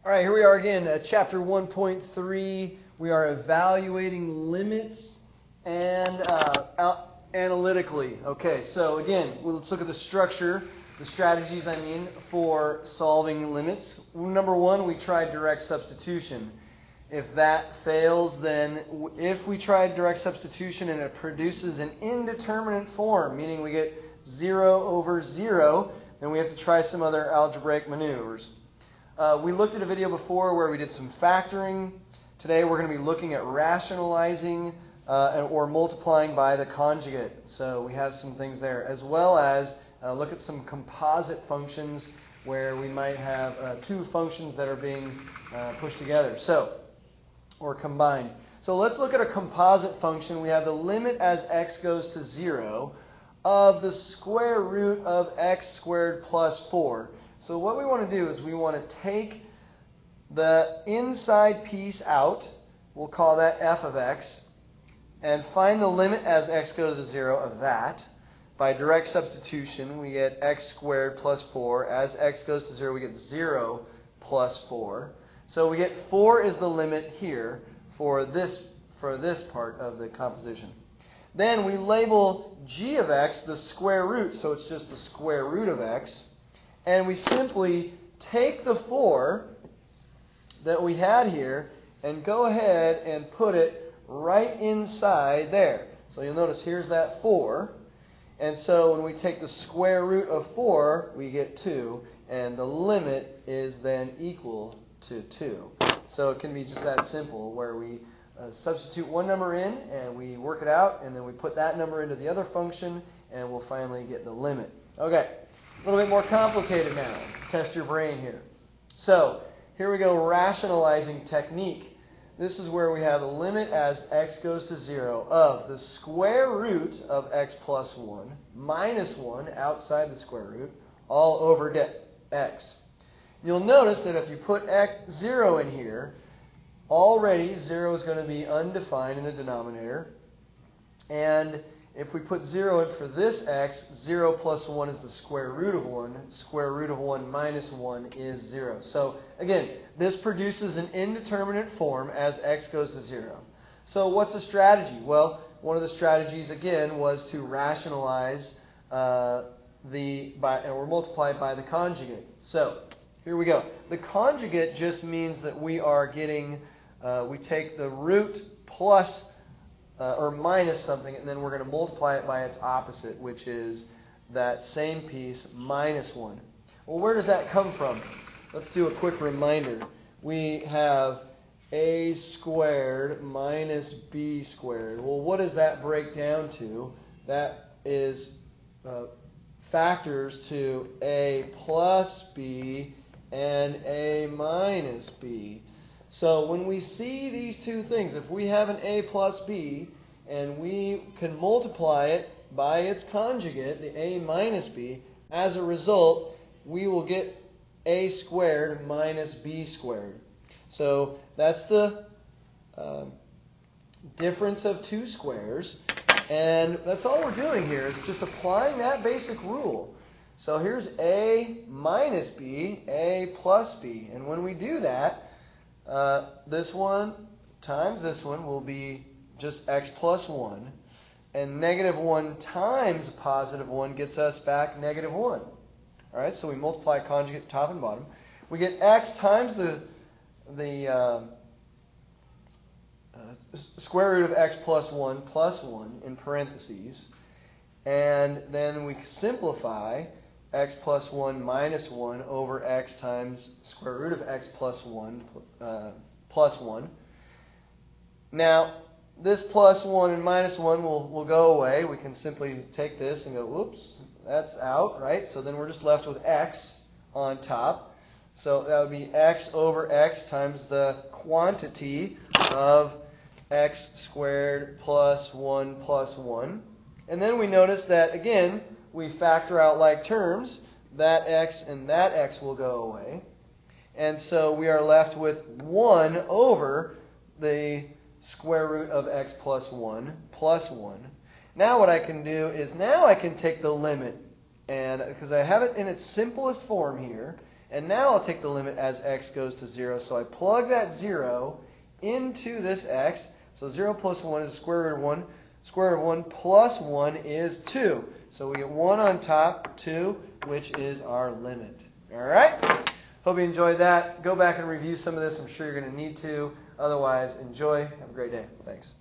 All right, here we are again, chapter 1.3. We are evaluating limits and analytically. Okay, so again, let's look at the structure, the strategies, for solving limits. Number one, we tried direct substitution. If that fails, then if we tried direct substitution and it produces an indeterminate form, meaning we get 0 over 0, then we have to try some other algebraic maneuvers. We looked at a video before where we did some factoring. Today we're going to be looking at rationalizing or multiplying by the conjugate. So we have some things there, as well as look at some composite functions where we might have two functions that are being pushed together, or combined. So let's look at a composite function. We have the limit as x goes to 0 of the square root of x squared plus 4. So what we want to do is we want to take the inside piece out, we'll call that f of x, and find the limit as x goes to 0 of that. By direct substitution, we get x squared plus 4. As x goes to 0, we get 0 plus 4. So we get 4 is the limit here for this part of the composition. Then we label g of x the square root, so it's just the square root of x. And we simply take the 4 that we had here and go ahead and put it right inside there. So you'll notice here's that 4. And so when we take the square root of 4, we get 2. And the limit is then equal to 2. So it can be just that simple, where we substitute one number in and we work it out, and then we put that number into the other function, and we'll finally get the limit. Okay. A little bit more complicated now. Test your brain here. So, here we go, rationalizing technique. This is where we have a limit as x goes to 0 of the square root of x plus 1 minus 1 outside the square root all over x. You'll notice that if you put 0 in here, already 0 is going to be undefined in the denominator. And if we put 0 in for this x, 0 plus 1 is the square root of 1. Square root of 1 minus 1 is 0. So, again, this produces an indeterminate form as x goes to 0. So what's the strategy? Well, one of the strategies, again, was to rationalize or multiply by the conjugate. So, here we go. The conjugate just means that we are getting, we take the root plus or minus something, and then we're going to multiply it by its opposite, which is that same piece minus 1. Well, where does that come from? Let's do a quick reminder. We have a squared minus b squared. Well, what does that break down to? That is factors to a plus b and a minus b. So when we see these two things, if we have an a plus b and we can multiply it by its conjugate, the a minus b, as a result, we will get a squared minus b squared. So that's the difference of two squares. And that's all we're doing here is just applying that basic rule. So here's a minus b, a plus b. And when we do that, this one times this one will be just x plus 1. And negative 1 times positive 1 gets us back negative 1. All right, so we multiply conjugate top and bottom. We get x times the square root of x plus 1 in parentheses. And then we simplify x plus 1 minus 1 over x times square root of x plus 1 plus 1. Now, this plus 1 and minus 1 will go away. We can simply take this and go, whoops, that's out, right? So then we're just left with x on top. So that would be x over x times the quantity of x squared plus 1. And then we notice that, again, we factor out like terms. That x and that x will go away. And so we are left with 1 over the square root of x plus 1. Now what I can do is now I can take the limit, and because I have it in its simplest form here, And now I'll take the limit as x goes to 0. So I plug that 0 into this x. So 0 plus 1 is the square root of 1. Square root of 1 plus 1 is 2. So we get 1 on top, 2, which is our limit. All right? Hope you enjoyed that. Go back and review some of this. I'm sure you're going to need to. Otherwise, enjoy. Have a great day. Thanks.